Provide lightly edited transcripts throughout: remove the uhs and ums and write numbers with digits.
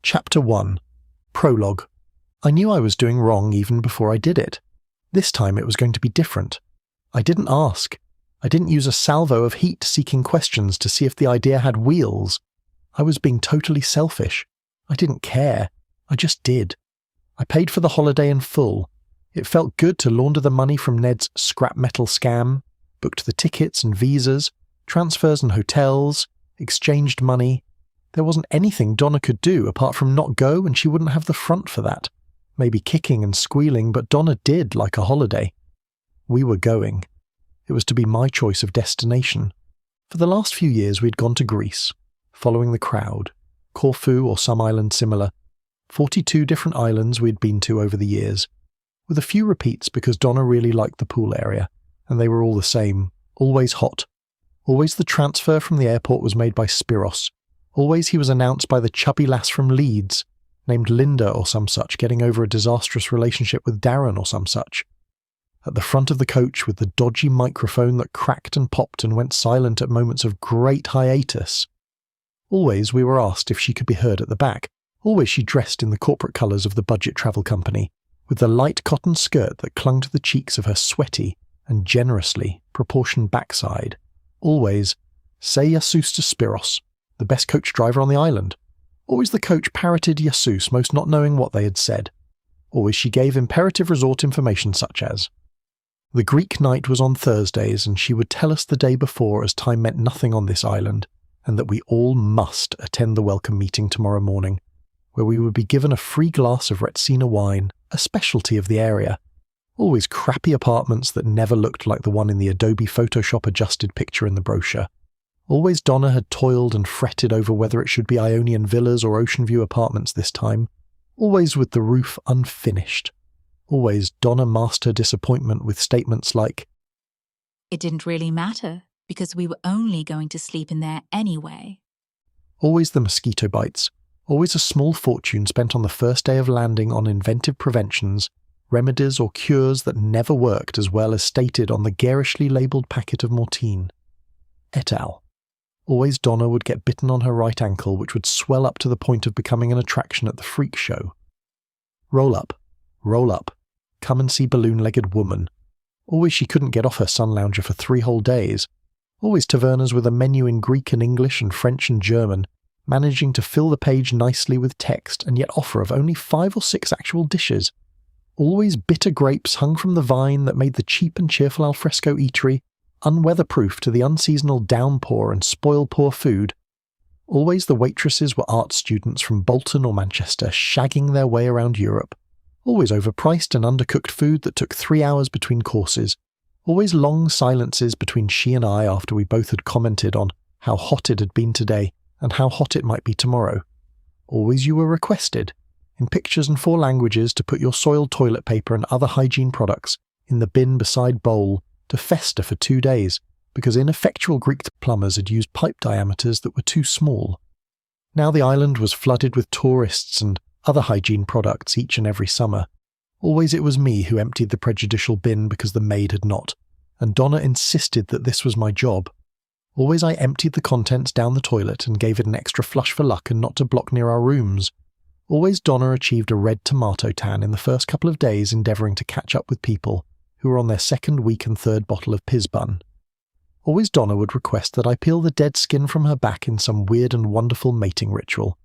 Chapter 1. Prologue. I knew I was doing wrong even before I did it. This time it was going to be different. I didn't ask. I didn't use a salvo of heat-seeking questions to see if the idea had wheels. I was being totally selfish. I didn't care. I just did. I paid for the holiday in full. It felt good to launder the money from Ned's scrap metal scam, booked the tickets and visas, transfers and hotels, exchanged money. There wasn't anything Donna could do apart from not go, and she wouldn't have the front for that. Maybe kicking and squealing, but Donna did like a holiday. We were going. It was to be my choice of destination. For the last few years we'd gone to Greece, following the crowd, Corfu or some island similar. 42 different islands we'd been to over the years, with a few repeats because Donna really liked the pool area, and they were all the same, always hot. Always the transfer from the airport was made by Spiros. Always he was announced by the chubby lass from Leeds, named Linda or some such, getting over a disastrous relationship with Darren or some such. At the front of the coach with the dodgy microphone that cracked and popped and went silent at moments of great hiatus. Always we were asked if she could be heard at the back. Always she dressed in the corporate colours of the budget travel company, with the light cotton skirt that clung to the cheeks of her sweaty and generously proportioned backside. Always, say Jesus to Spiros, the best coach driver on the island. Always the coach parroted Jesus, most not knowing what they had said. Always she gave imperative resort information such as, the Greek night was on Thursdays and she would tell us the day before as time meant nothing on this island, and that we all must attend the welcome meeting tomorrow morning, where we would be given a free glass of Retsina wine, a specialty of the area. Always crappy apartments that never looked like the one in the Adobe Photoshop adjusted picture in the brochure. Always Donna had toiled and fretted over whether it should be Ionian villas or Ocean View apartments this time. Always with the roof unfinished. Always Donna masked her disappointment with statements like, "It didn't really matter, because we were only going to sleep in there anyway." Always the mosquito bites. Always a small fortune spent on the first day of landing on inventive preventions, remedies or cures that never worked as well as stated on the garishly labelled packet of Mortine. Et al. Always Donna would get bitten on her right ankle, which would swell up to the point of becoming an attraction at the freak show. Roll up, come and see balloon-legged woman. Always she couldn't get off her sun lounger for 3 whole days. Always tavernas with a menu in Greek and English and French and German, managing to fill the page nicely with text and yet offer of only 5 or 6 actual dishes. Always bitter grapes hung from the vine that made the cheap and cheerful alfresco eatery unweatherproof to the unseasonal downpour and spoil-poor food. Always the waitresses were art students from Bolton or Manchester shagging their way around Europe. Always overpriced and undercooked food that took 3 hours between courses. Always long silences between she and I after we both had commented on how hot it had been today and how hot it might be tomorrow. Always you were requested, in pictures and 4 languages, to put your soiled toilet paper and other hygiene products in the bin beside bowl to fester for 2 days, because ineffectual Greek plumbers had used pipe diameters that were too small. Now the island was flooded with tourists and other hygiene products each and every summer. Always it was me who emptied the prejudicial bin because the maid had not, and Donna insisted that this was my job. Always I emptied the contents down the toilet and gave it an extra flush for luck and not to block near our rooms. Always Donna achieved a red tomato tan in the first couple of days endeavouring to catch up with people who were on their 2nd week and 3rd bottle of Pizbun. Always Donna would request that I peel the dead skin from her back in some weird and wonderful mating ritual.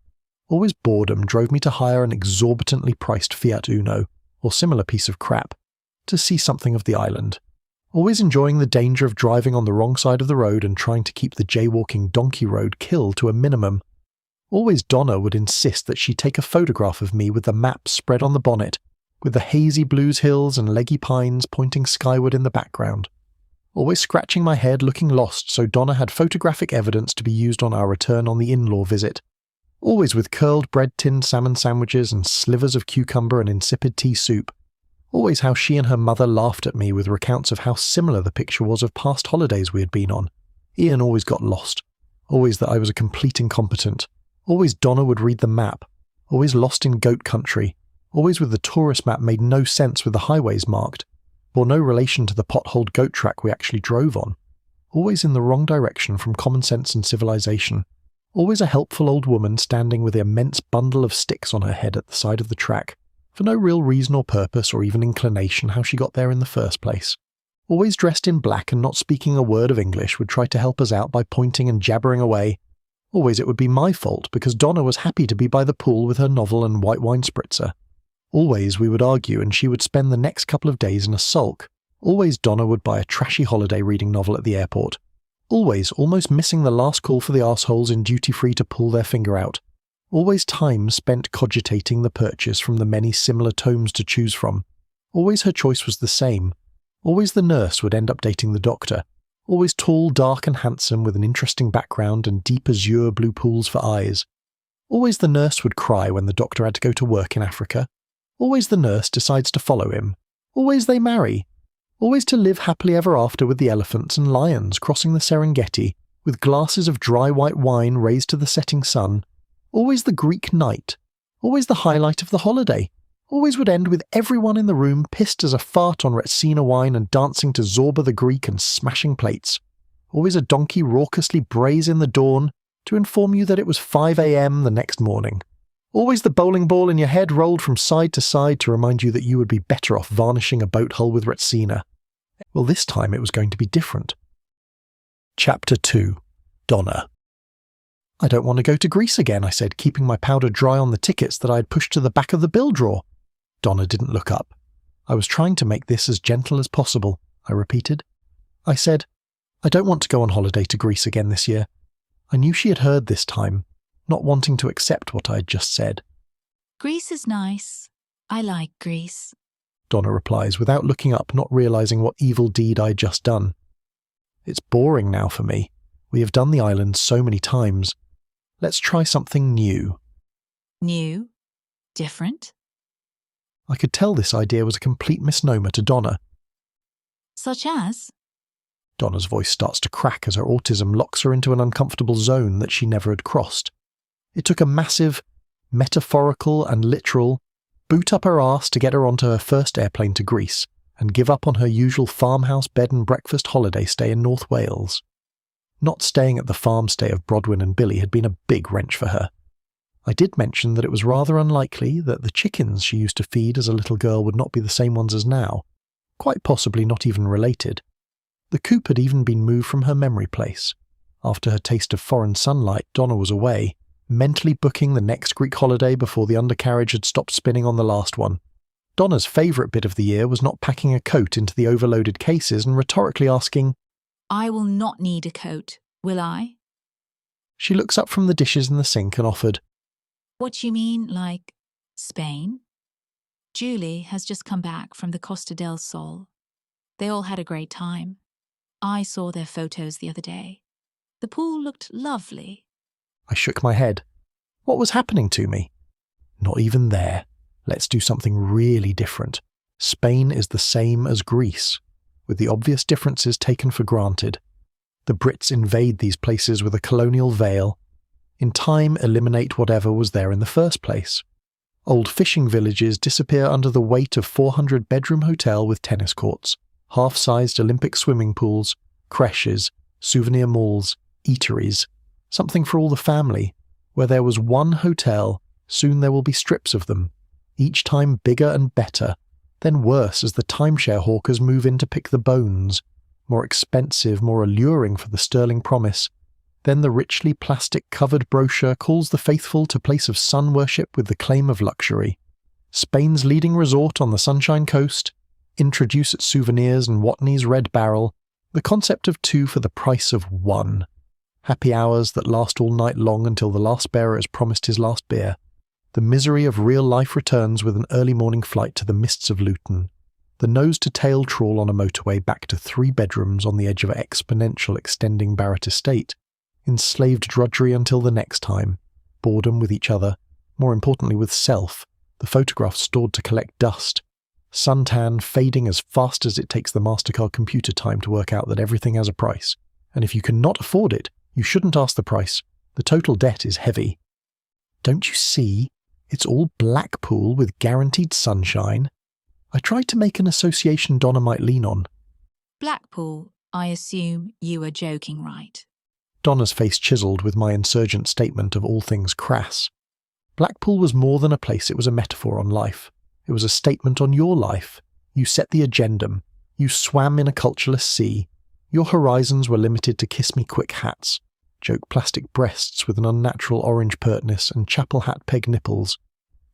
Always boredom drove me to hire an exorbitantly priced Fiat Uno, or similar piece of crap, to see something of the island. Always enjoying the danger of driving on the wrong side of the road and trying to keep the jaywalking donkey road kill to a minimum. Always Donna would insist that she take a photograph of me with the map spread on the bonnet, with the hazy blues hills and leggy pines pointing skyward in the background. Always scratching my head looking lost so Donna had photographic evidence to be used on our return on the in-law visit. Always with curled bread-tinned salmon sandwiches and slivers of cucumber and insipid tea soup. Always how she and her mother laughed at me with recounts of how similar the picture was of past holidays we had been on. Ian always got lost. Always that I was a complete incompetent. Always Donna would read the map. Always lost in goat country. Always with the tourist map made no sense with the highways marked, bore no relation to the potholed goat track we actually drove on. Always in the wrong direction from common sense and civilization. Always a helpful old woman standing with an immense bundle of sticks on her head at the side of the track, for no real reason or purpose or even inclination how she got there in the first place. Always dressed in black and not speaking a word of English, would try to help us out by pointing and jabbering away. Always it would be my fault because Donna was happy to be by the pool with her novel and white wine spritzer. Always we would argue and she would spend the next couple of days in a sulk. Always Donna would buy a trashy holiday reading novel at the airport. Always almost missing the last call for the arseholes in duty-free to pull their finger out. Always time spent cogitating the purchase from the many similar tomes to choose from. Always her choice was the same. Always the nurse would end up dating the doctor. Always tall, dark and handsome with an interesting background and deep azure blue pools for eyes. Always the nurse would cry when the doctor had to go to work in Africa. Always the nurse decides to follow him. Always they marry. Always to live happily ever after with the elephants and lions crossing the Serengeti, with glasses of dry white wine raised to the setting sun. Always the Greek night. Always the highlight of the holiday. Always would end with everyone in the room pissed as a fart on Retsina wine and dancing to Zorba the Greek and smashing plates. Always a donkey raucously brays in the dawn to inform you that it was 5 a.m. the next morning. Always the bowling ball in your head rolled from side to side to remind you that you would be better off varnishing a boat hull with Retsina. Well, this time it was going to be different. Chapter 2. Donna. I don't want to go to Greece again, I said, keeping my powder dry on the tickets that I had pushed to the back of the bill drawer. Donna didn't look up. I was trying to make this as gentle as possible, I repeated. I said, I don't want to go on holiday to Greece again this year. I knew she had heard this time, not wanting to accept what I had just said. Greece is nice. I like Greece, Donna replies without looking up, not realizing what evil deed I had just done. It's boring now for me. We have done the island so many times. Let's try something new. New? Different? I could tell this idea was a complete misnomer to Donna. Such as? Donna's voice starts to crack as her autism locks her into an uncomfortable zone that she never had crossed. It took a massive, metaphorical and literal boot up her arse to get her onto her first airplane to Greece and give up on her usual farmhouse bed and breakfast holiday stay in North Wales. Not staying at the farm stay of Brodwin and Billy had been a big wrench for her. I did mention that it was rather unlikely that the chickens she used to feed as a little girl would not be the same ones as now, quite possibly not even related. The coop had even been moved from her memory place. After her taste of foreign sunlight, Donna was away, mentally booking the next Greek holiday before the undercarriage had stopped spinning on the last one. Donna's favourite bit of the year was not packing a coat into the overloaded cases and rhetorically asking, I will not need a coat, will I? She looks up from the dishes in the sink and offered, What you mean, like Spain? Julie has just come back from the Costa del Sol. They all had a great time. I saw their photos the other day. The pool looked lovely. I shook my head. What was happening to me? Not even there. Let's do something really different. Spain is the same as Greece, with the obvious differences taken for granted. The Brits invade these places with a colonial veil. In time, eliminate whatever was there in the first place. Old fishing villages disappear under the weight of 400-bedroom hotel with tennis courts, half-sized Olympic swimming pools, creches, souvenir malls, eateries, something for all the family. Where there was one hotel, soon there will be strips of them, each time bigger and better, then worse as the timeshare hawkers move in to pick the bones, more expensive, more alluring for the sterling promise. Then the richly plastic-covered brochure calls the faithful to place of sun worship with the claim of luxury. Spain's leading resort on the Sunshine Coast, introduce its souvenirs and Watney's Red Barrel, the concept of 2 for the price of 1. Happy hours that last all night long until the last bearer has promised his last beer. The misery of real life returns with an early morning flight to the mists of Luton. The nose-to-tail trawl on a motorway back to 3 bedrooms on the edge of an exponential extending Barrett estate. Enslaved drudgery until the next time. Boredom with each other. More importantly with self. The photographs stored to collect dust. Suntan fading as fast as it takes the MasterCard computer time to work out that everything has a price. And if you cannot afford it, you shouldn't ask the price. The total debt is heavy. Don't you see? It's all Blackpool with guaranteed sunshine. I tried to make an association Donna might lean on. Blackpool, I assume you are joking, right? Donna's face chiselled with my insurgent statement of all things crass. Blackpool was more than a place, it was a metaphor on life. It was a statement on your life. You set the agendum. You swam in a cultureless sea. Your horizons were limited to kiss-me-quick hats, joke plastic breasts with an unnatural orange pertness and chapel hat peg nipples.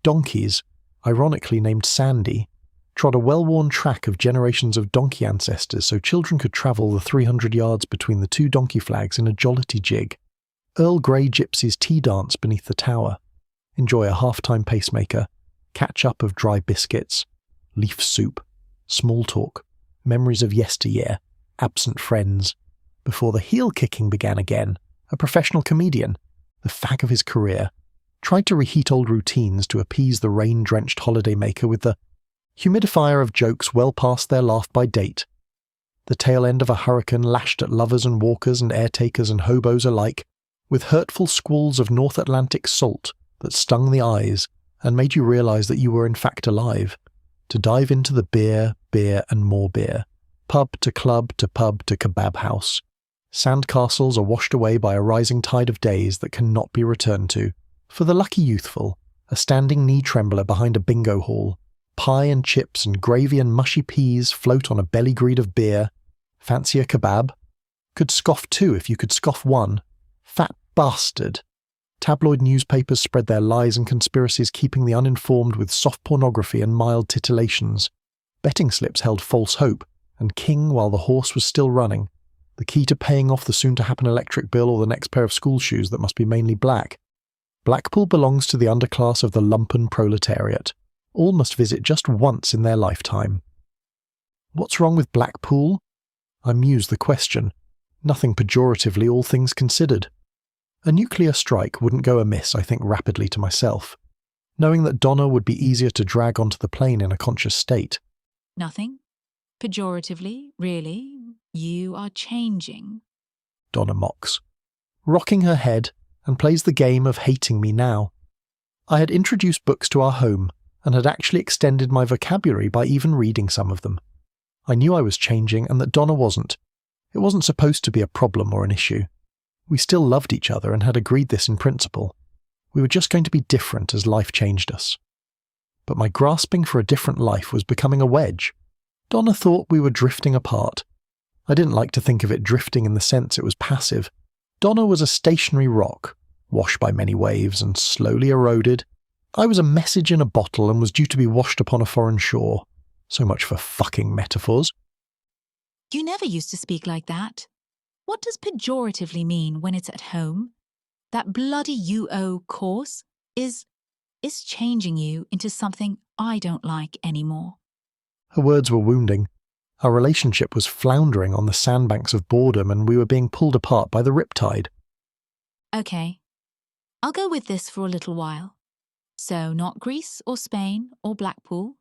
Donkeys, ironically named Sandy, trod a well-worn track of generations of donkey ancestors so children could travel the 300 yards between the two donkey flags in a jollity jig, Earl Grey gypsies tea dance beneath the tower, enjoy a half-time pacemaker, catch-up of dry biscuits, leaf soup, small talk, memories of yesteryear, absent friends, before the heel-kicking began again. A professional comedian, the fag of his career, tried to reheat old routines to appease the rain-drenched holidaymaker with the humidifier of jokes well past their laugh-by date. The tail end of a hurricane lashed at lovers and walkers and airtakers and hobos alike, with hurtful squalls of North Atlantic salt that stung the eyes and made you realise that you were in fact alive, to dive into the beer, and more beer, pub to kebab house. Sandcastles are washed away by a rising tide of days that cannot be returned to. For the lucky youthful, a standing knee trembler behind a bingo hall, pie and chips and gravy and mushy peas float on a belly greed of beer. Fancy a kebab? Could scoff two if you could scoff one. Fat bastard. Tabloid newspapers spread their lies and conspiracies, keeping the uninformed with soft pornography and mild titillations. Betting slips held false hope, and king while the horse was still running. The key to paying off the soon-to-happen electric bill or the next pair of school shoes that must be mainly black. Blackpool belongs to the underclass of the lumpen proletariat. All must visit just once in their lifetime. What's wrong with Blackpool? I mused the question. Nothing pejoratively, all things considered. A nuclear strike wouldn't go amiss, I think rapidly to myself, knowing that Donna would be easier to drag onto the plane in a conscious state. Nothing? Pejoratively, really? You are changing. Donna mocks, rocking her head, and plays the game of hating me now. I had introduced books to our home, and had actually extended my vocabulary by even reading some of them. I knew I was changing and that Donna wasn't. It wasn't supposed to be a problem or an issue. We still loved each other and had agreed this in principle. We were just going to be different as life changed us. But my grasping for a different life was becoming a wedge. Donna thought we were drifting apart. I didn't like to think of it drifting in the sense it was passive. Donna was a stationary rock, washed by many waves and slowly eroded. I was a message in a bottle and was due to be washed upon a foreign shore. So much for fucking metaphors. You never used to speak like that. What does pejoratively mean when it's at home? That bloody UO course is changing you into something I don't like anymore. Her words were wounding. Our relationship was floundering on the sandbanks of boredom and we were being pulled apart by the riptide. Okay, I'll go with this for a little while. So not Greece or Spain or Blackpool?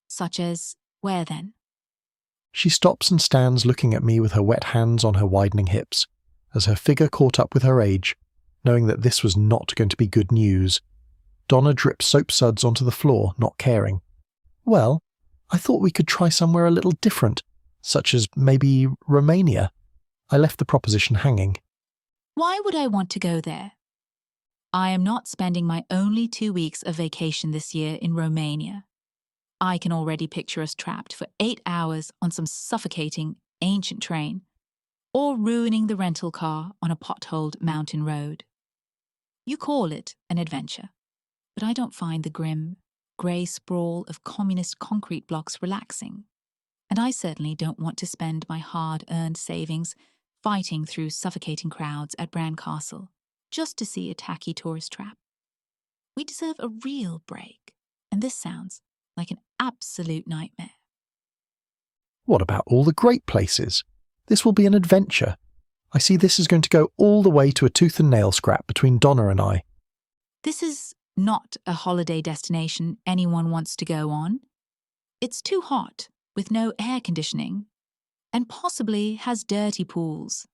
Such as where then? She stops and stands looking at me with her wet hands on her widening hips, as her figure caught up with her age, knowing that this was not going to be good news. Donna drips soap suds onto the floor, not caring. Well, I thought we could try somewhere a little different, such as maybe Romania. I left the proposition hanging. Why would I want to go there? I am not spending my only 2 weeks of vacation this year in Romania. I can already picture us trapped for 8 hours on some suffocating, ancient train, or ruining the rental car on a potholed mountain road. You call it an adventure, but I don't find the grim, grey sprawl of communist concrete blocks relaxing, and I certainly don't want to spend my hard-earned savings fighting through suffocating crowds at Bran Castle just to see a tacky tourist trap. We deserve a real break, and this sounds like an absolute nightmare. What about all the great places? This will be an adventure. I see this is going to go all the way to a tooth and nail scrap between Donna and I. This is not a holiday destination anyone wants to go on. It's too hot, with no air conditioning, and possibly has dirty pools.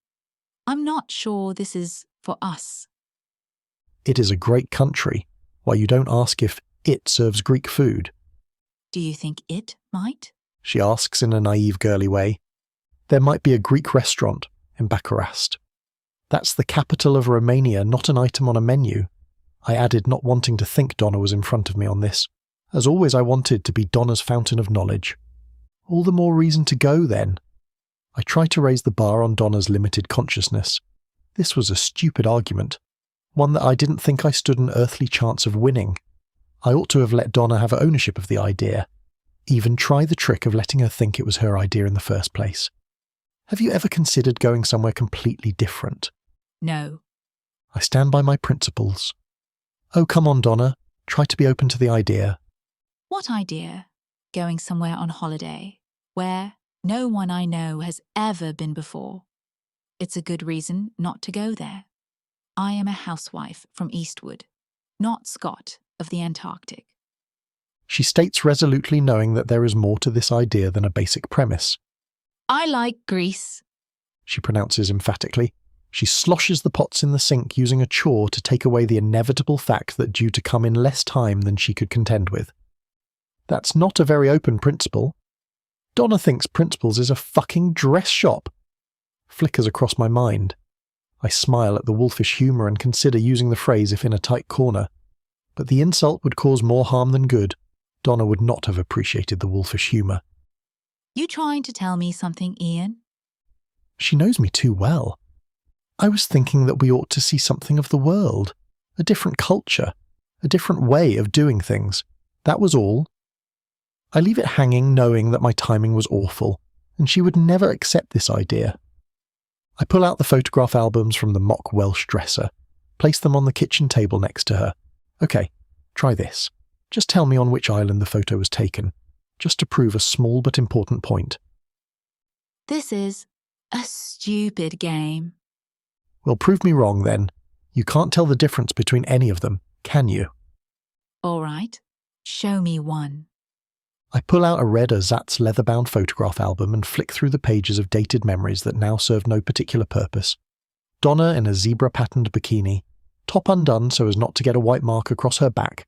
I'm not sure this is for us. It is a great country. Why you don't ask if it serves Greek food? Do you think it might? She asks in a naive girly way. There might be a Greek restaurant in Bucharest. That's the capital of Romania, not an item on a menu. I added, not wanting to think Donna was in front of me on this. As always, I wanted to be Donna's fountain of knowledge. All the more reason to go, then. I tried to raise the bar on Donna's limited consciousness. This was a stupid argument, one that I didn't think I stood an earthly chance of winning. I ought to have let Donna have ownership of the idea, even try the trick of letting her think it was her idea in the first place. Have you ever considered going somewhere completely different? No. I stand by my principles. Oh, come on, Donna. Try to be open to the idea. What idea? Going somewhere on holiday, where no one I know has ever been before. It's a good reason not to go there. I am a housewife from Eastwood, not Scott of the Antarctic. She states resolutely, knowing that there is more to this idea than a basic premise. I like Greece, she pronounces emphatically. She sloshes the pots in the sink using a chore to take away the inevitable fact that due to come in less time than she could contend with. That's not a very open principle. Donna thinks Principles is a fucking dress shop. Flickers across my mind. I smile at the wolfish humour and consider using the phrase if in a tight corner. But the insult would cause more harm than good. Donna would not have appreciated the wolfish humour. You trying to tell me something, Ian? She knows me too well. I was thinking that we ought to see something of the world, a different culture, a different way of doing things. That was all. I leave it hanging, knowing that my timing was awful, and she would never accept this idea. I pull out the photograph albums from the mock Welsh dresser, place them on the kitchen table next to her. Okay, try this. Just tell me on which island the photo was taken, just to prove a small but important point. This is a stupid game. Well, prove me wrong then. You can't tell the difference between any of them, can you? All right, show me one. I pull out a red ersatz leather-bound photograph album and flick through the pages of dated memories that now serve no particular purpose. Donna in a zebra-patterned bikini, top undone so as not to get a white mark across her back.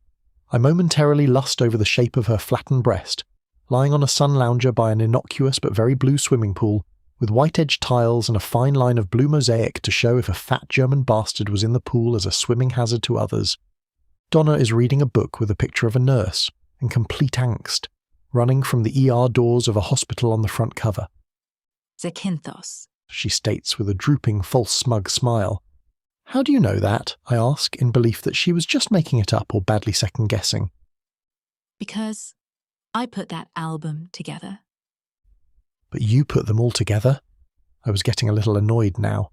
I momentarily lust over the shape of her flattened breast, lying on a sun lounger by an innocuous but very blue swimming pool, with white-edged tiles and a fine line of blue mosaic to show if a fat German bastard was in the pool as a swimming hazard to others. Donna is reading a book with a picture of a nurse, in complete angst, running from the ER doors of a hospital on the front cover. Zakynthos, she states with a drooping, false smug smile. How do you know that? I ask, in belief that she was just making it up or badly second-guessing. Because I put that album together. But you put them all together? I was getting a little annoyed now.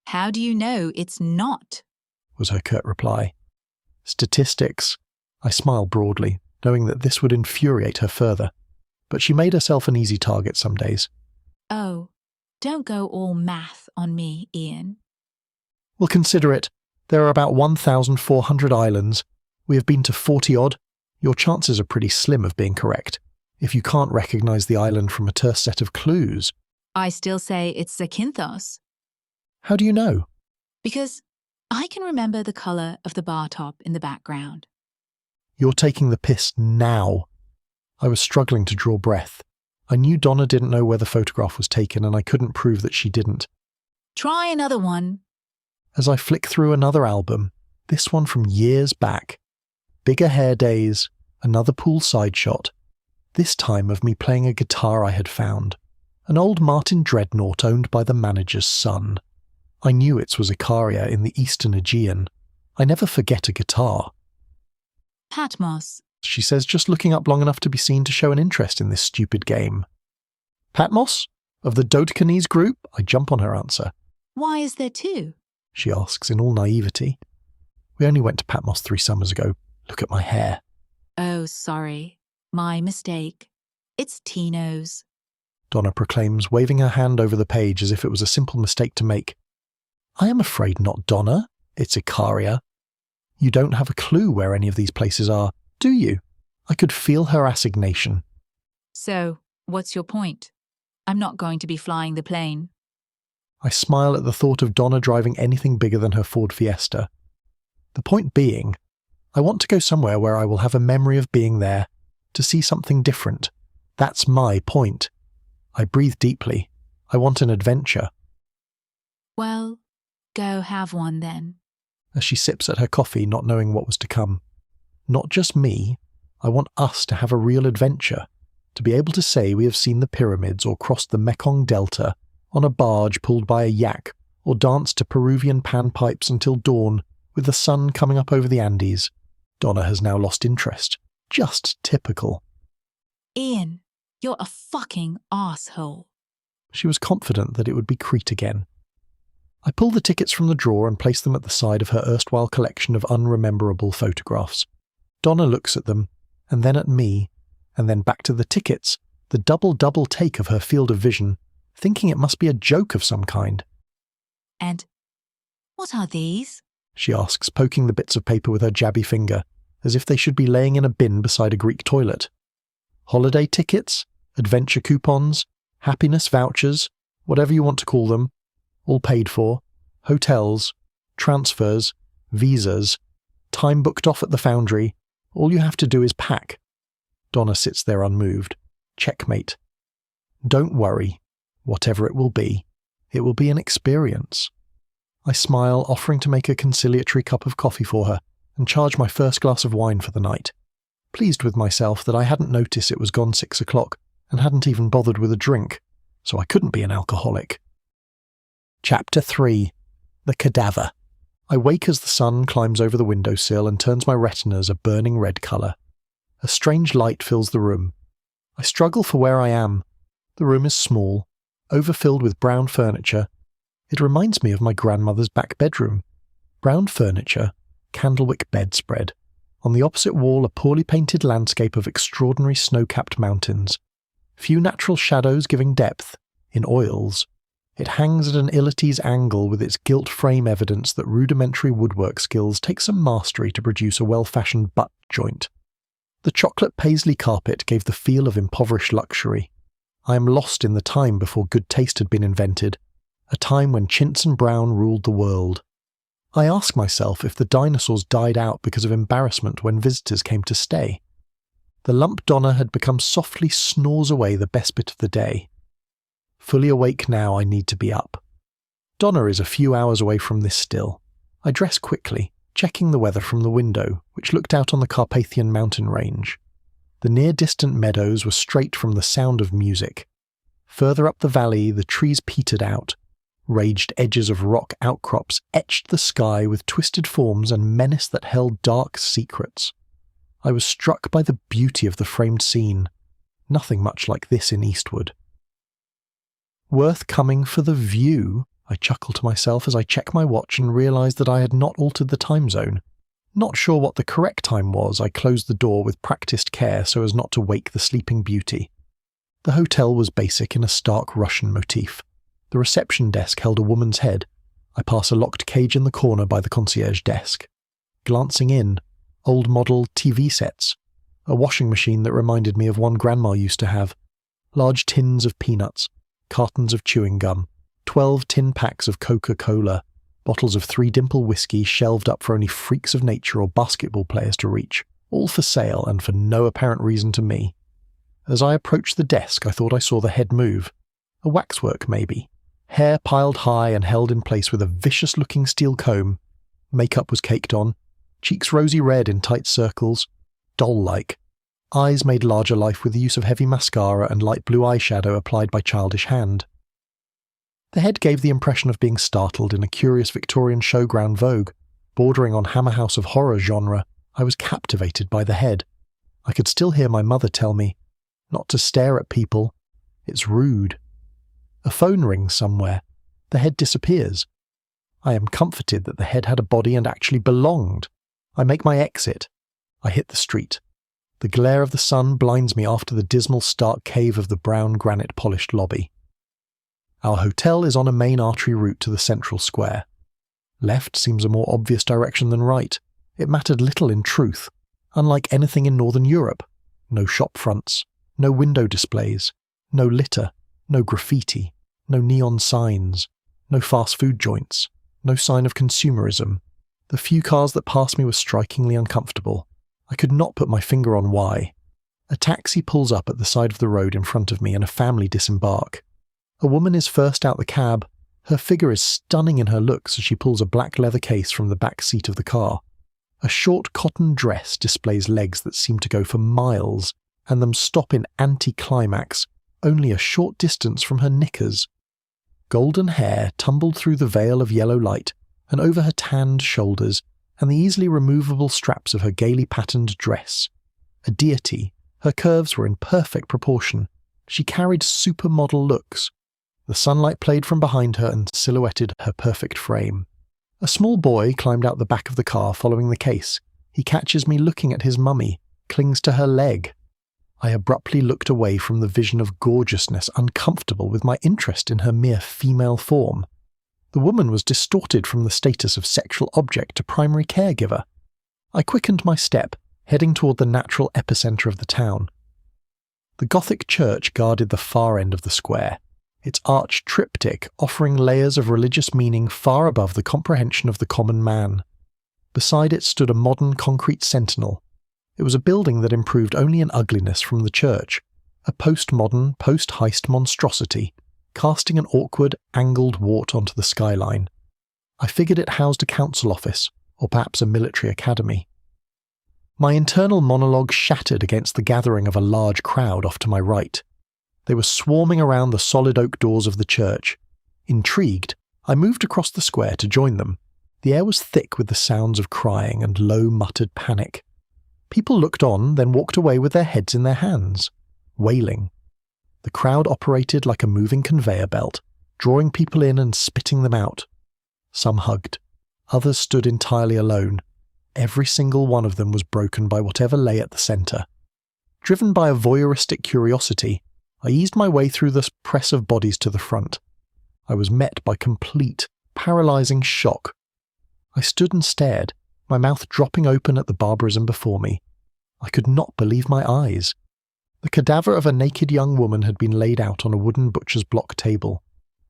How do you know it's not? Was her curt reply. Statistics. I smile broadly, knowing that this would infuriate her further. But she made herself an easy target some days. Oh, don't go all math on me, Ian. Well, consider it. There are about 1,400 islands. We have been to 40-odd. Your chances are pretty slim of being correct, if you can't recognise the island from a terse set of clues. I still say it's Zakynthos. How do you know? Because I can remember the colour of the bar top in the background. You're taking the piss now. I was struggling to draw breath. I knew Donna didn't know where the photograph was taken, and I couldn't prove that she didn't. Try another one. As I flick through another album, this one from years back. Bigger hair days, another poolside shot. This time of me playing a guitar I had found. An old Martin Dreadnought owned by the manager's son. I knew it was Icaria in the Eastern Aegean. I never forget a guitar. Patmos, she says, just looking up long enough to be seen to show an interest in this stupid game. Patmos? Of the Dodecanese group? I jump on her answer. Why is there two? She asks in all naivety. We only went to Patmos 3 summers ago. Look at my hair. Oh, sorry. My mistake. It's Tino's. Donna proclaims, waving her hand over the page as if it was a simple mistake to make. I am afraid not, Donna. It's Icaria. You don't have a clue where any of these places are, do you? I could feel her assignation. So, what's your point? I'm not going to be flying the plane. I smile at the thought of Donna driving anything bigger than her Ford Fiesta. The point being, I want to go somewhere where I will have a memory of being there, to see something different. That's my point. I breathe deeply. I want an adventure. Well, Go have one then. As she sips at her coffee, not knowing what was to come. Not just me, I want us to have a real adventure, to be able to say we have seen the pyramids or crossed the Mekong Delta on a barge pulled by a yak, or danced to Peruvian panpipes until dawn with the sun coming up over the Andes. Donna has now lost interest. Just typical. Ian, you're a fucking asshole. She was confident that it would be Crete again. I pull the tickets from the drawer and place them at the side of her erstwhile collection of unrememberable photographs. Donna looks at them, and then at me, and then back to the tickets, the double take of her field of vision, thinking it must be a joke of some kind. And what are these? She asks, poking the bits of paper with her jabby finger, as if they should be laying in a bin beside a Greek toilet. Holiday tickets, adventure coupons, happiness vouchers, whatever you want to call them, all paid for, hotels, transfers, visas, time booked off at the foundry. All you have to do is pack. Donna sits there unmoved. Checkmate. Don't worry. Whatever it will be an experience. I smile, offering to make a conciliatory cup of coffee for her and charge my first glass of wine for the night, pleased with myself that I hadn't noticed it was gone 6 o'clock and hadn't even bothered with a drink, so I couldn't be an alcoholic. Chapter 3. The Cadaver. I wake as the sun climbs over the windowsill and turns my retinas a burning red colour. A strange light fills the room. I struggle for where I am. The room is small, overfilled with brown furniture. It reminds me of my grandmother's back bedroom. Brown furniture, candlewick bedspread. On the opposite wall, a poorly painted landscape of extraordinary snow-capped mountains. Few natural shadows giving depth, in oils. It hangs at an ill-at-ease angle with its gilt frame evidence that rudimentary woodwork skills take some mastery to produce a well-fashioned butt joint. The chocolate paisley carpet gave the feel of impoverished luxury. I am lost in the time before good taste had been invented, a time when chintz and brown ruled the world. I ask myself if the dinosaurs died out because of embarrassment when visitors came to stay. The lump Donna had become softly snores away the best bit of the day. Fully awake now, I need to be up. Donna is a few hours away from this still. I dress quickly, checking the weather from the window, which looked out on the Carpathian mountain range. The near-distant meadows were straight from the sound of music. Further up the valley, the trees petered out. Raged edges of rock outcrops etched the sky with twisted forms and menace that held dark secrets. I was struck by the beauty of the framed scene. Nothing much like this in Eastwood. Worth coming for the view, I chuckle to myself as I check my watch and realise that I had not altered the time zone. Not sure what the correct time was, I closed the door with practised care so as not to wake the sleeping beauty. The hotel was basic in a stark Russian motif. The reception desk held a woman's head. I pass a locked cage in the corner by the concierge desk. Glancing in, old model TV sets. A washing machine that reminded me of one Grandma used to have. Large tins of peanuts. Cartons of chewing gum, 12 tin packs of Coca-Cola, bottles of Three Dimple whiskey shelved up for only freaks of nature or basketball players to reach, all for sale and for no apparent reason to me. As I approached the desk, I thought I saw the head move. A waxwork, maybe. Hair piled high and held in place with a vicious-looking steel comb. Makeup was caked on, cheeks rosy red in tight circles, doll-like. Eyes made larger life with the use of heavy mascara and light blue eyeshadow applied by childish hand. The head gave the impression of being startled in a curious Victorian showground vogue, bordering on Hammer House of Horror genre. I was captivated by the head. I could still hear my mother tell me, not to stare at people. It's rude. A phone rings somewhere. The head disappears. I am comforted that the head had a body and actually belonged. I make my exit. I hit the street. The glare of the sun blinds me after the dismal stark cave of the brown granite-polished lobby. Our hotel is on a main artery route to the central square. Left seems a more obvious direction than right. It mattered little in truth. Unlike anything in Northern Europe. No shop fronts, no window displays, no litter, no graffiti, no neon signs, no fast food joints, no sign of consumerism. The few cars that passed me were strikingly uncomfortable. I could not put my finger on why. A taxi pulls up at the side of the road in front of me and a family disembark. A woman is first out the cab, Her figure is stunning in her looks as she pulls a black leather case from the back seat of the car. A short cotton dress displays legs that seem to go for miles, and them stop in anti-climax, only a short distance from her knickers. Golden hair tumbled through the veil of yellow light and over her tanned shoulders and the easily removable straps of her gaily patterned dress. A deity, her curves were in perfect proportion. She carried supermodel looks. The sunlight played from behind her and silhouetted her perfect frame. A small boy climbed out the back of the car following the case. He catches me looking at his mummy, clings to her leg. I abruptly looked away from the vision of gorgeousness, uncomfortable with my interest in her mere female form. The woman was distorted from the status of sexual object to primary caregiver. I quickened my step, heading toward the natural epicenter of the town. The Gothic church guarded the far end of the square, its arched triptych offering layers of religious meaning far above the comprehension of the common man. Beside it stood a modern concrete sentinel. It was a building that improved only in ugliness from the church, a postmodern, post-heist monstrosity, casting an awkward, angled wart onto the skyline. I figured it housed a council office, or perhaps a military academy. My internal monologue shattered against the gathering of a large crowd off to my right. They were swarming around the solid oak doors of the church. Intrigued, I moved across the square to join them. The air was thick with the sounds of crying and low muttered panic. People looked on, then walked away with their heads in their hands, wailing. The crowd operated like a moving conveyor belt, drawing people in and spitting them out. Some hugged. Others stood entirely alone. Every single one of them was broken by whatever lay at the centre. Driven by a voyeuristic curiosity, I eased my way through the press of bodies to the front. I was met by complete, paralysing shock. I stood and stared, my mouth dropping open at the barbarism before me. I could not believe my eyes. The cadaver of a naked young woman had been laid out on a wooden butcher's block table.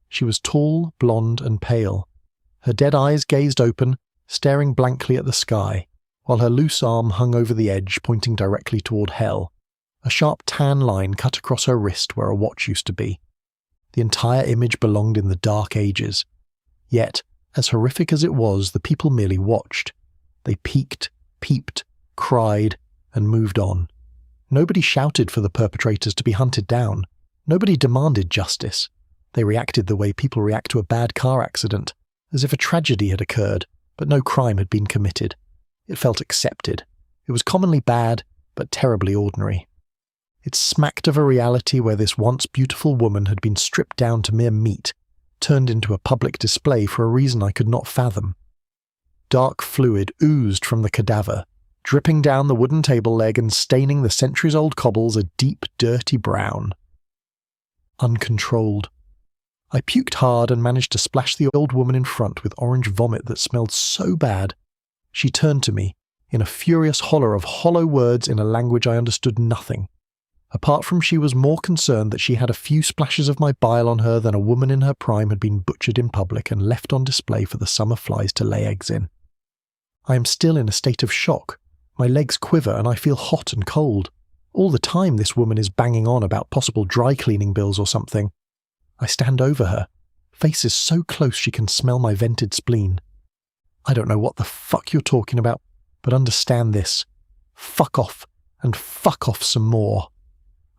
She was tall, blonde, and pale. Her dead eyes gazed open, staring blankly at the sky, while her loose arm hung over the edge, pointing directly toward hell. A sharp tan line cut across her wrist where a watch used to be. The entire image belonged in the Dark Ages. Yet, as horrific as it was, the people merely watched. They peeked, peeped, cried, and moved on. Nobody shouted for the perpetrators to be hunted down. Nobody demanded justice. They reacted the way people react to a bad car accident, as if a tragedy had occurred, but no crime had been committed. It felt accepted. It was commonly bad, but terribly ordinary. It smacked of a reality where this once beautiful woman had been stripped down to mere meat, turned into a public display for a reason I could not fathom. Dark fluid oozed from the cadaver, dripping down the wooden table leg and staining the centuries-old cobbles a deep, dirty brown. Uncontrolled. I puked hard and managed to splash the old woman in front with orange vomit that smelled so bad. She turned to me, in a furious holler of hollow words in a language I understood nothing. Apart from she was more concerned that she had a few splashes of my bile on her than a woman in her prime had been butchered in public and left on display for the summer flies to lay eggs in. I am still in a state of shock. My legs quiver and I feel hot and cold. All the time this woman is banging on about possible dry cleaning bills or something. I stand over her. Face is so close she can smell my vented spleen. I don't know what the fuck you're talking about, but understand this. Fuck off, and fuck off some more.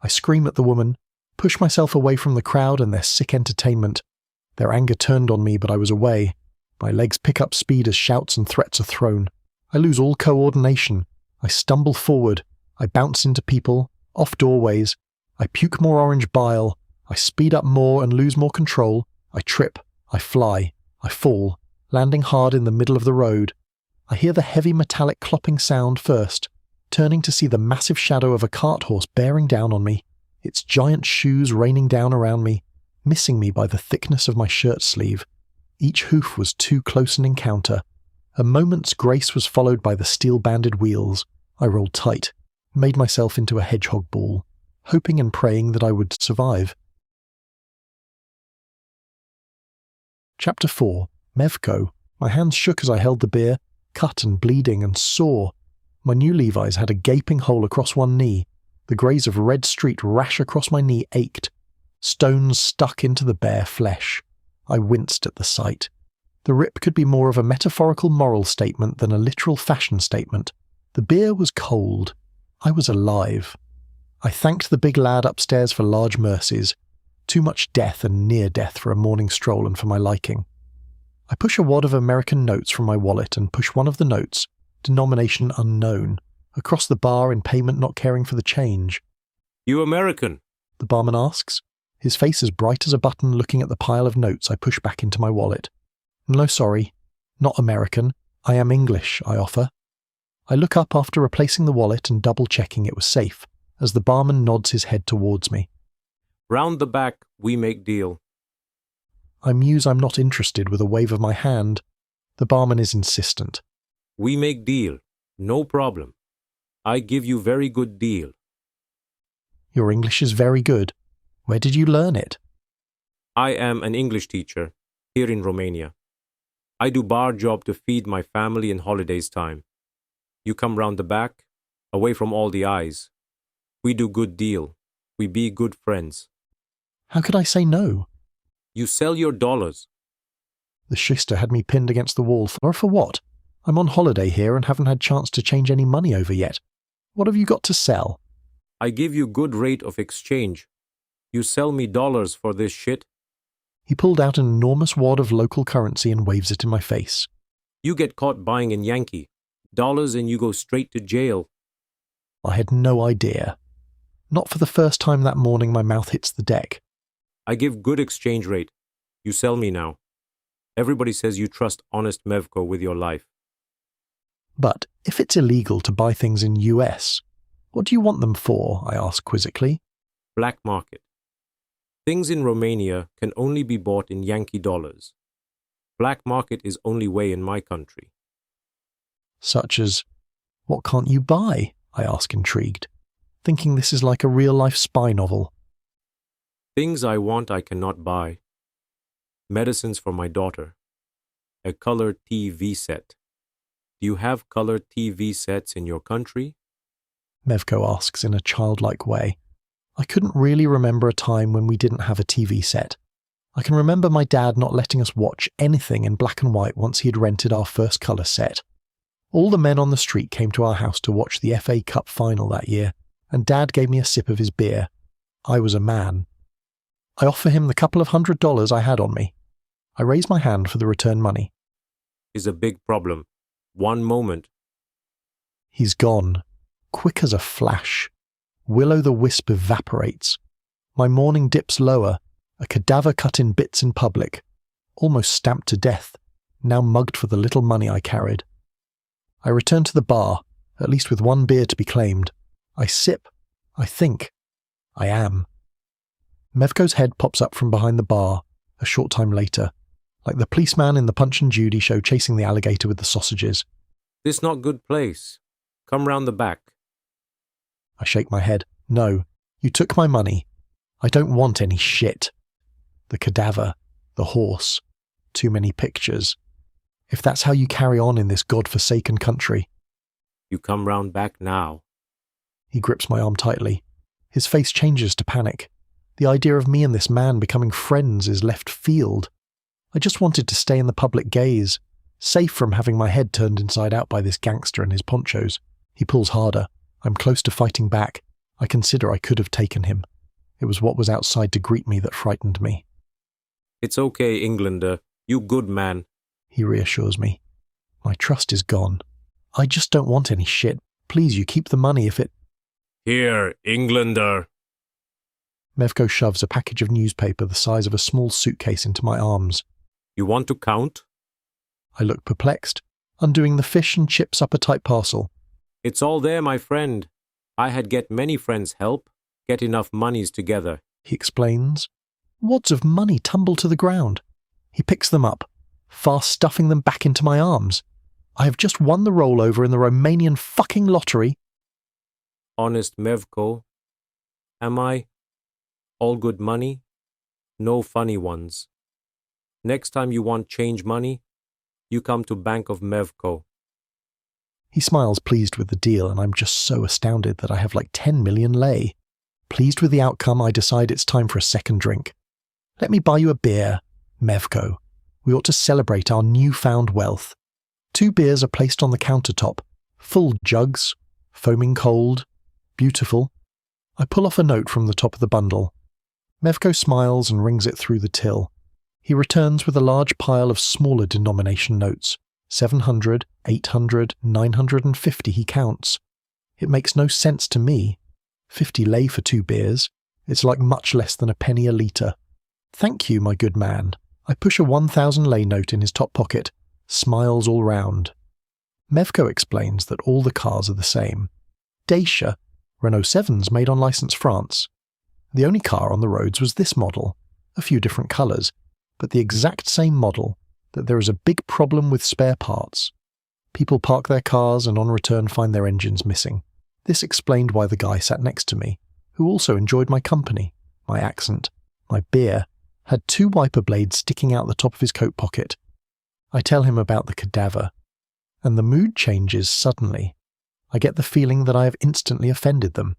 I scream at the woman, push myself away from the crowd and their sick entertainment. Their anger turned on me, but I was away. My legs pick up speed as shouts and threats are thrown. I lose all coordination. I stumble forward. I bounce into people, off doorways. I puke more orange bile. I speed up more and lose more control. I trip. I fly. I fall, landing hard in the middle of the road. I hear the heavy metallic clopping sound first, turning to see the massive shadow of a cart horse bearing down on me, its giant shoes raining down around me, missing me by the thickness of my shirt sleeve. Each hoof was too close an encounter. A moment's grace was followed by the steel-banded wheels. I rolled tight, made myself into a hedgehog ball, hoping and praying that I would survive. Chapter 4. Mevco. My hands shook as I held the beer, cut and bleeding and sore. My new Levi's had a gaping hole across one knee. The greys of Red Street rash across my knee ached. Stones stuck into the bare flesh. I winced at the sight. The rip could be more of a metaphorical moral statement than a literal fashion statement. The beer was cold. I was alive. I thanked the big lad upstairs for large mercies. Too much death and near death for a morning stroll and for my liking. I push a wad of American notes from my wallet and push one of the notes, denomination unknown, across the bar in payment, not caring for the change. You American? The barman asks, his face as bright as a button looking at the pile of notes I push back into my wallet. No, sorry, not American. I am English, I offer. I look up after replacing the wallet and double-checking it was safe, as the barman nods his head towards me. Round the back, we make deal. I muse I'm not interested with a wave of my hand. The barman is insistent. We make deal. No problem. I give you very good deal. Your English is very good. Where did you learn it? I am an English teacher here in Romania. I do bar job to feed my family in holidays time. You come round the back, away from all the eyes. We do good deal. We be good friends. How could I say no? You sell your dollars. The schuster had me pinned against the wall for what? I'm on holiday here and haven't had chance to change any money over yet. What have you got to sell? I give you good rate of exchange. You sell me dollars for this shit. He pulled out an enormous wad of local currency and waves it in my face. You get caught buying in Yankee dollars and you go straight to jail. I had no idea. Not for the first time that morning my mouth hits the deck. I give good exchange rate. You sell me now. Everybody says you trust honest Mevko with your life. But if it's illegal to buy things in US, what do you want them for? I ask quizzically. Black market. Things in Romania can only be bought in Yankee dollars. Black market is only way in my country. Such as, what can't you buy? I ask intrigued, thinking this is like a real-life spy novel. Things I want I cannot buy. Medicines for my daughter. A color TV set. Do you have color TV sets in your country? Mevko asks in a childlike way. I couldn't really remember a time when we didn't have a TV set. I can remember my dad not letting us watch anything in black and white once he had rented our first colour set. All the men on the street came to our house to watch the FA Cup final that year, and Dad gave me a sip of his beer. I was a man. I offer him the couple of $100 I had on me. I raise my hand for the return money. Is a big problem. One moment. He's gone, quick as a flash. Will-o'-the-wisp evaporates. My morning dips lower, a cadaver cut in bits in public, almost stamped to death, now mugged for the little money I carried. I return to the bar, at least with one beer to be claimed. I sip. I think. I am. Mevko's head pops up from behind the bar, a short time later, like the policeman in the Punch and Judy show chasing the alligator with the sausages. This not good place. Come round the back. I shake my head. No, you took my money. I don't want any shit. The cadaver, the horse, too many pictures. If that's how you carry on in this God-forsaken country. You come round back now. He grips my arm tightly. His face changes to panic. The idea of me and this man becoming friends is left field. I just wanted to stay in the public gaze, safe from having my head turned inside out by this gangster and his ponchos. He pulls harder. I'm close to fighting back. I consider I could have taken him. It was what was outside to greet me that frightened me. It's okay, Englander. You good man. He reassures me. My trust is gone. I just don't want any shit. Please, you keep the money if it... Here, Englander. Mevko shoves a package of newspaper the size of a small suitcase into my arms. You want to count? I look perplexed, undoing the fish and chips up a tight parcel. It's all there, my friend. I had get many friends help, get enough monies together. He explains. Wads of money tumble to the ground. He picks them up, fast stuffing them back into my arms. I have just won the rollover in the Romanian fucking lottery. Honest Mevko. Am I? All good money? No funny ones. Next time you want change money, you come to Bank of Mevko. He smiles, pleased with the deal, and I'm just so astounded that I have like 10 million lei. Pleased with the outcome, I decide it's time for a second drink. Let me buy you a beer. Mevko, we ought to celebrate our newfound wealth. 2 beers are placed on the countertop, full jugs, foaming cold, beautiful. I pull off a note from the top of the bundle. Mevko smiles and rings it through the till. He returns with a large pile of smaller denomination notes. 700, 800, 950 he counts. It makes no sense to me. 50 lei for 2 beers. It's like much less than a penny a litre. Thank you, my good man. I push a 1,000 lei note in his top pocket. Smiles all round. Mevko explains that all the cars are the same. Dacia, Renault 7s made on licence France. The only car on the roads was this model, a few different colours, but the exact same model, that there is a big problem with spare parts. People park their cars and on return find their engines missing. This explained why the guy sat next to me, who also enjoyed my company, my accent, my beer, had 2 wiper blades sticking out the top of his coat pocket. I tell him about the cadaver, and the mood changes suddenly. I get the feeling that I have instantly offended them.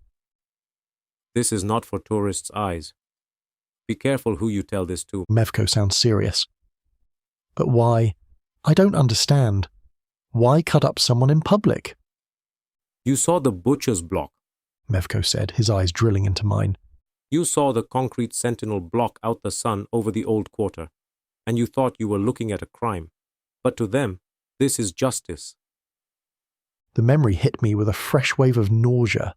This is not for tourists' eyes. Be careful who you tell this to. Mevko sounds serious. But why? I don't understand. Why cut up someone in public? You saw the butcher's block, Mevko said, his eyes drilling into mine. You saw the concrete sentinel block out the sun over the old quarter, and you thought you were looking at a crime. But to them, this is justice. The memory hit me with a fresh wave of nausea.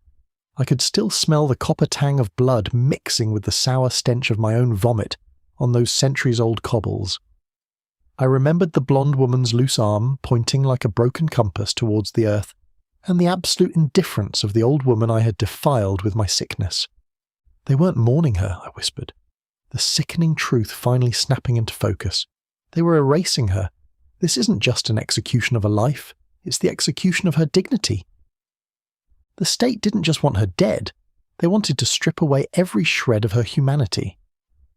I could still smell the copper tang of blood mixing with the sour stench of my own vomit on those centuries-old cobbles. I remembered the blonde woman's loose arm pointing like a broken compass towards the earth, and the absolute indifference of the old woman I had defiled with my sickness. They weren't mourning her, I whispered, the sickening truth finally snapping into focus. They were erasing her. This isn't just an execution of a life, it's the execution of her dignity. The state didn't just want her dead, they wanted to strip away every shred of her humanity.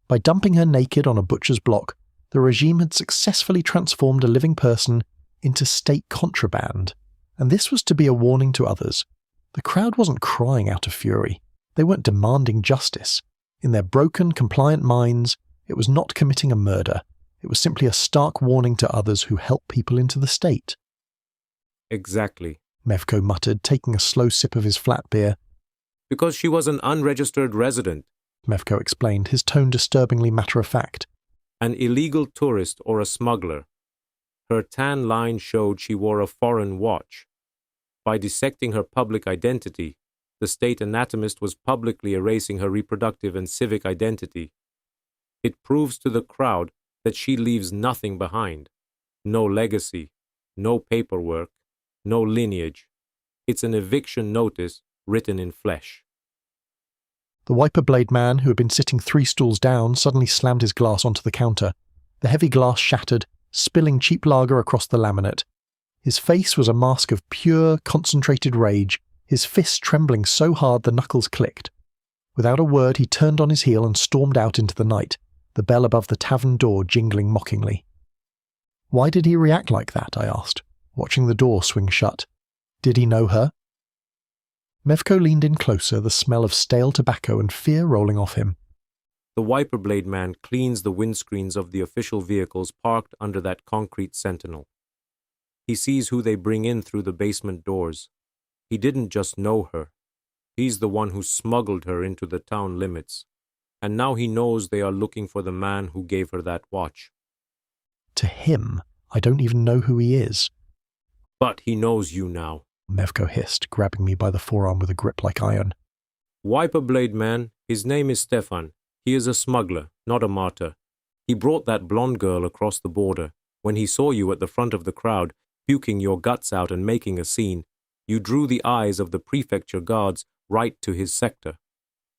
By dumping her naked on a butcher's block, the regime had successfully transformed a living person into state contraband, and this was to be a warning to others. The crowd wasn't crying out of fury. They weren't demanding justice. In their broken, compliant minds, it was not committing a murder. It was simply a stark warning to others who help people into the state. Exactly, Mevko muttered, taking a slow sip of his flat beer. Because she was an unregistered resident, Mevko explained, his tone disturbingly matter-of-fact. An illegal tourist or a smuggler. Her tan line showed she wore a foreign watch. By dissecting her public identity, the state anatomist was publicly erasing her reproductive and civic identity. It proves to the crowd that she leaves nothing behind. No legacy, no paperwork, no lineage. It's an eviction notice written in flesh. The wiper blade man, who had been sitting 3 stools down, suddenly slammed his glass onto the counter. The heavy glass shattered, spilling cheap lager across the laminate. His face was a mask of pure, concentrated rage, his fists trembling so hard the knuckles clicked. Without a word, he turned on his heel and stormed out into the night, the bell above the tavern door jingling mockingly. Why did he react like that, I asked, watching the door swing shut. Did he know her? Mevko leaned in closer, the smell of stale tobacco and fear rolling off him. The wiper blade man cleans the windscreens of the official vehicles parked under that concrete sentinel. He sees who they bring in through the basement doors. He didn't just know her. He's the one who smuggled her into the town limits. And now he knows they are looking for the man who gave her that watch. To him, I don't even know who he is. But he knows you now, Mevko hissed, grabbing me by the forearm with a grip like iron. Wiper blade man, his name is Stefan. He is a smuggler, not a martyr. He brought that blonde girl across the border. When he saw you at the front of the crowd, puking your guts out and making a scene, you drew the eyes of the prefecture guards right to his sector.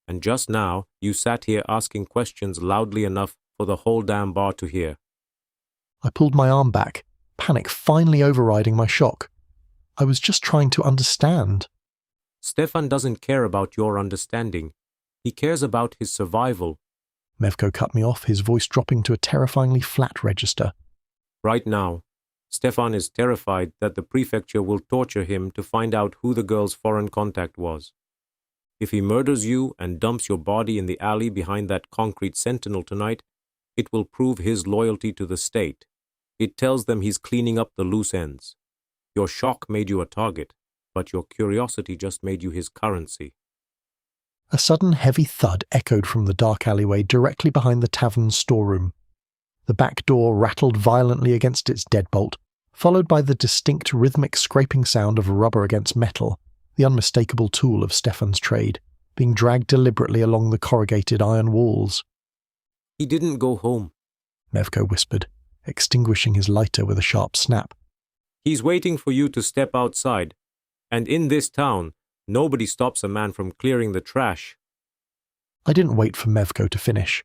And just now, you sat here asking questions loudly enough for the whole damn bar to hear. I pulled my arm back, panic finally overriding my shock. I was just trying to understand. Stefan doesn't care about your understanding. He cares about his survival. Mevko cut me off, his voice dropping to a terrifyingly flat register. Right now, Stefan is terrified that the prefecture will torture him to find out who the girl's foreign contact was. If he murders you and dumps your body in the alley behind that concrete sentinel tonight, It will prove his loyalty to the state. It tells them he's cleaning up the loose ends. Your shock made you a target, but your curiosity just made you his currency. A sudden heavy thud echoed from the dark alleyway directly behind the tavern's storeroom. The back door rattled violently against its deadbolt, followed by the distinct rhythmic scraping sound of rubber against metal, the unmistakable tool of Stefan's trade, being dragged deliberately along the corrugated iron walls. He didn't go home, Mevko whispered, extinguishing his lighter with a sharp snap. He's waiting for you to step outside. And in this town, nobody stops a man from clearing the trash. I didn't wait for Mevko to finish.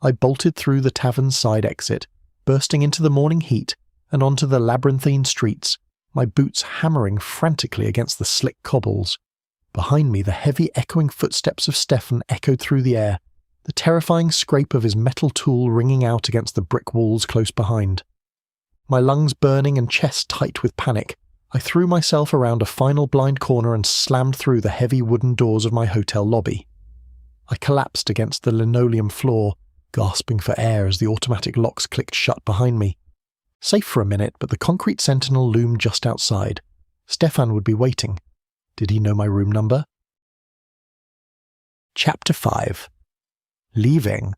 I bolted through the tavern's side exit, bursting into the morning heat and onto the labyrinthine streets, my boots hammering frantically against the slick cobbles. Behind me, the heavy echoing footsteps of Stefan echoed through the air, the terrifying scrape of his metal tool ringing out against the brick walls close behind. My lungs burning and chest tight with panic, I threw myself around a final blind corner and slammed through the heavy wooden doors of my hotel lobby. I collapsed against the linoleum floor, gasping for air as the automatic locks clicked shut behind me. Safe for a minute, but the concrete sentinel loomed just outside. Stefan would be waiting. Did he know my room number? Chapter 5. Leaving.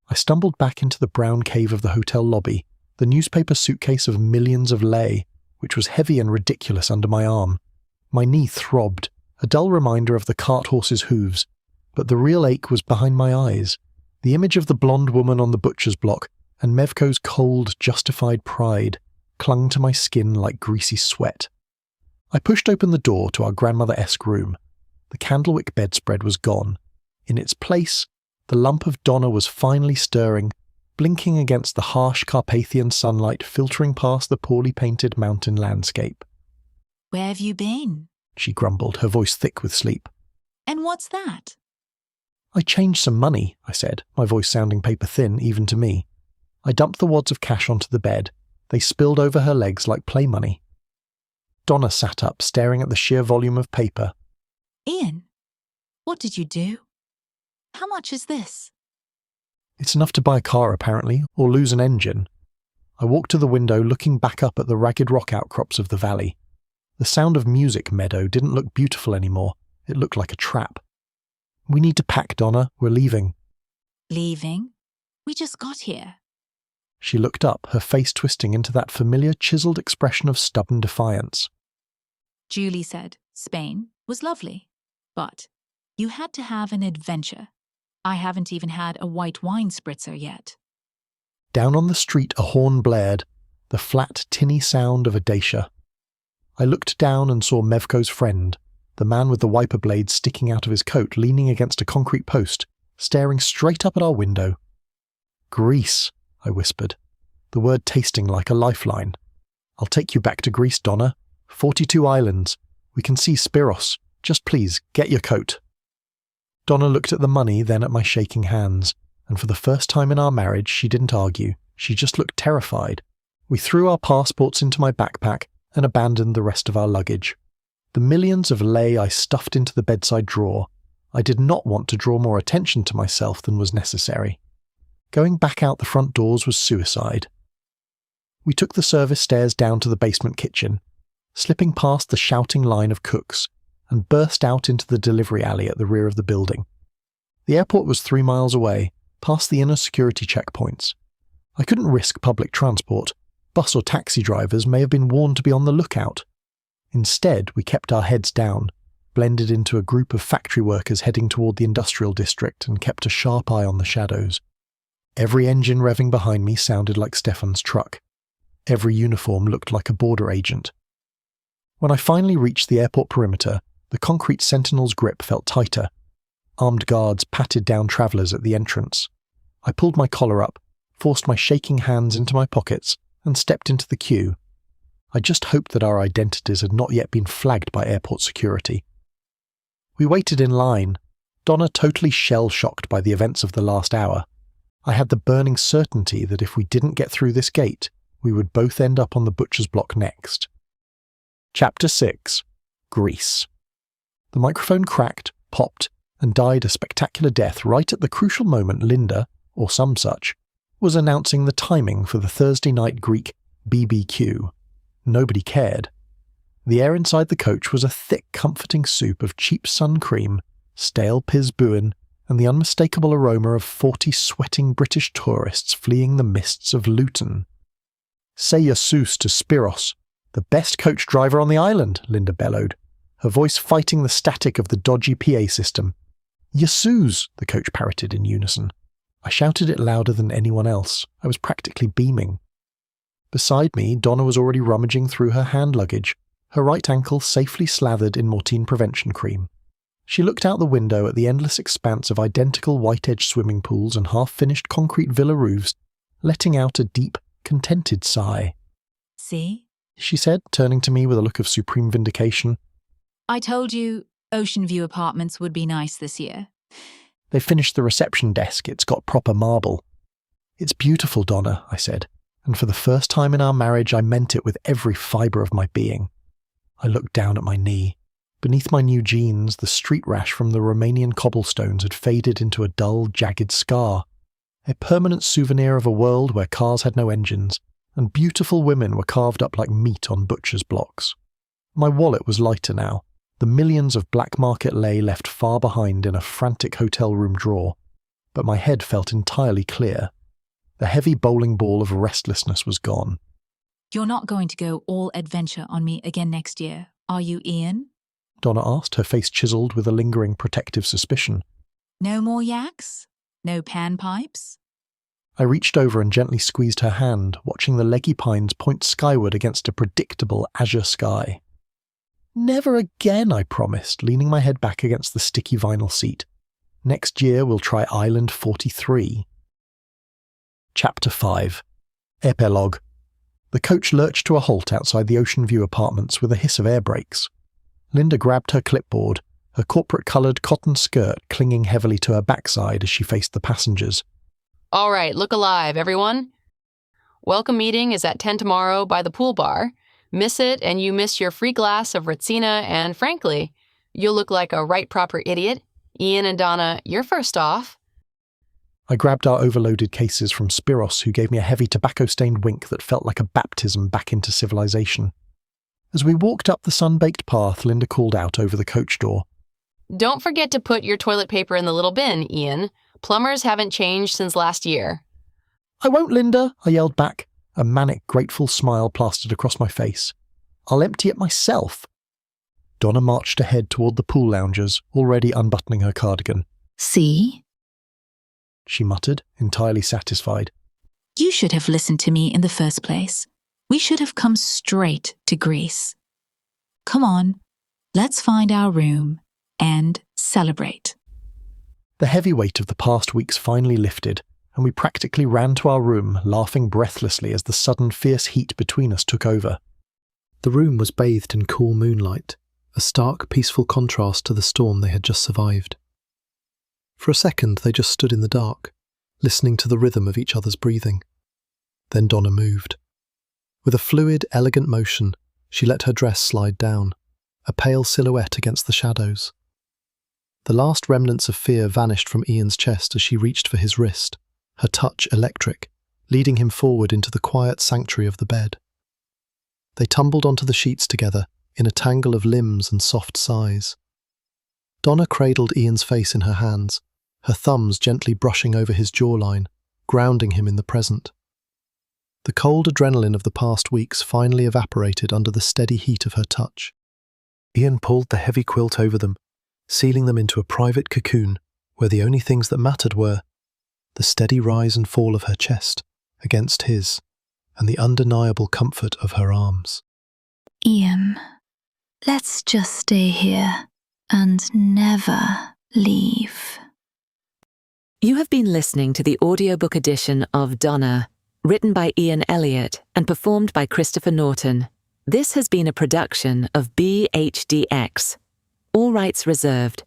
I stumbled back into the brown cave of the hotel lobby, the newspaper suitcase of millions of lei, which was heavy and ridiculous under my arm. My knee throbbed, a dull reminder of the cart horse's hooves, but the real ache was behind my eyes. The image of the blonde woman on the butcher's block and Mevko's cold, justified pride clung to my skin like greasy sweat. I pushed open the door to our grandmother-esque room. The candlewick bedspread was gone. In its place, the lump of Donna was finally stirring, blinking against the harsh Carpathian sunlight filtering past the poorly painted mountain landscape. Where have you been? She grumbled, her voice thick with sleep. And what's that? I changed some money, I said, my voice sounding paper thin even to me. I dumped the wads of cash onto the bed. They spilled over her legs like play money. Donna sat up, staring at the sheer volume of paper. Ian, what did you do? How much is this? It's enough to buy a car, apparently, or lose an engine. I walked to the window, looking back up at the ragged rock outcrops of the valley. The Sound of Music meadow didn't look beautiful anymore. It looked like a trap. We need to pack, Donna. We're leaving. Leaving? We just got here. She looked up, her face twisting into that familiar chiseled expression of stubborn defiance. Julie said Spain was lovely, but you had to have an adventure. I haven't even had a white wine spritzer yet. Down on the street a horn blared, the flat, tinny sound of a Dacia. I looked down and saw Mevko's friend, the man with the wiper blade sticking out of his coat, leaning against a concrete post, staring straight up at our window. Greece, I whispered, the word tasting like a lifeline. I'll take you back to Greece, Donna. 42 islands. We can see Spiros. Just please, get your coat. Donna looked at the money, then at my shaking hands, and for the first time in our marriage, she didn't argue. She just looked terrified. We threw our passports into my backpack and abandoned the rest of our luggage. The millions of lei I stuffed into the bedside drawer. I did not want to draw more attention to myself than was necessary. Going back out the front doors was suicide. We took the service stairs down to the basement kitchen, slipping past the shouting line of cooks, and burst out into the delivery alley at the rear of the building. The airport was 3 miles away, past the inner security checkpoints. I couldn't risk public transport. Bus or taxi drivers may have been warned to be on the lookout. Instead, we kept our heads down, blended into a group of factory workers heading toward the industrial district, and kept a sharp eye on the shadows. Every engine revving behind me sounded like Stefan's truck. Every uniform looked like a border agent. When I finally reached the airport perimeter, the concrete sentinel's grip felt tighter. Armed guards patted down travellers at the entrance. I pulled my collar up, forced my shaking hands into my pockets, and stepped into the queue. I just hoped that our identities had not yet been flagged by airport security. We waited in line, Donna totally shell-shocked by the events of the last hour. I had the burning certainty that if we didn't get through this gate, we would both end up on the butcher's block next. Chapter 6. Greece. The microphone cracked, popped, and died a spectacular death right at the crucial moment Linda, or some such, was announcing the timing for the Thursday night Greek BBQ. Nobody cared. The air inside the coach was a thick, comforting soup of cheap sun cream, stale piz buin, and the unmistakable aroma of 40 sweating British tourists fleeing the mists of Luton. "Say Jesus to Spiros, the best coach driver on the island," Linda bellowed, her voice fighting the static of the dodgy PA system. "Jesus," the coach parroted in unison. I shouted it louder than anyone else. I was practically beaming. Beside me, Donna was already rummaging through her hand luggage, her right ankle safely slathered in Mortine prevention cream. She looked out the window at the endless expanse of identical white-edged swimming pools and half-finished concrete villa roofs, letting out a deep, contented sigh. "See?" she said, turning to me with a look of supreme vindication. "I told you Ocean View Apartments would be nice this year." "They finished the reception desk. It's got proper marble." "It's beautiful, Donna," I said, and for the first time in our marriage I meant it with every fibre of my being. I looked down at my knee. Beneath my new jeans, the street rash from the Romanian cobblestones had faded into a dull, jagged scar, a permanent souvenir of a world where cars had no engines, and beautiful women were carved up like meat on butcher's blocks. My wallet was lighter now. The millions of black market lay left far behind in a frantic hotel room drawer, but my head felt entirely clear. The heavy bowling ball of restlessness was gone. "You're not going to go all adventure on me again next year, are you, Ian?" Donna asked, her face chiselled with a lingering protective suspicion. "No more yaks? No panpipes?" I reached over and gently squeezed her hand, watching the leggy pines point skyward against a predictable azure sky. "Never again," I promised, leaning my head back against the sticky vinyl seat. "Next year we'll try Island 43. Chapter 5. Epilogue. The coach lurched to a halt outside the Ocean View Apartments with a hiss of air brakes. Linda grabbed her clipboard, her corporate-coloured cotton skirt clinging heavily to her backside as she faced the passengers. "All right, look alive, everyone. Welcome meeting is at 10 tomorrow by the pool bar. Miss it and you miss your free glass of Retsina, and frankly, you'll look like a right proper idiot. Ian and Donna, you're first off." I grabbed our overloaded cases from Spiros, who gave me a heavy tobacco-stained wink that felt like a baptism back into civilization. As we walked up the sun-baked path, Linda called out over the coach door. "Don't forget to put your toilet paper in the little bin, Ian. Plumbers haven't changed since last year." "I won't, Linda," I yelled back, a manic, grateful smile plastered across my face. "I'll empty it myself." Donna marched ahead toward the pool loungers, already unbuttoning her cardigan. "See?" she muttered, entirely satisfied. "You should have listened to me in the first place. We should have come straight to Greece. Come on, let's find our room and celebrate." The heavy weight of the past weeks finally lifted, and we practically ran to our room, laughing breathlessly as the sudden fierce heat between us took over. The room was bathed in cool moonlight, a stark, peaceful contrast to the storm they had just survived. For a second, they just stood in the dark, listening to the rhythm of each other's breathing. Then Donna moved. With a fluid, elegant motion, she let her dress slide down, a pale silhouette against the shadows. The last remnants of fear vanished from Ian's chest as she reached for his wrist, her touch electric, leading him forward into the quiet sanctuary of the bed. They tumbled onto the sheets together, in a tangle of limbs and soft sighs. Donna cradled Ian's face in her hands, her thumbs gently brushing over his jawline, grounding him in the present. The cold adrenaline of the past weeks finally evaporated under the steady heat of her touch. Ian pulled the heavy quilt over them, sealing them into a private cocoon where the only things that mattered were the steady rise and fall of her chest against his and the undeniable comfort of her arms. "Ian, let's just stay here and never leave." You have been listening to the audiobook edition of Donna, written by Ian Elliott and performed by Christopher Norton. This has been a production of BHDX. All rights reserved.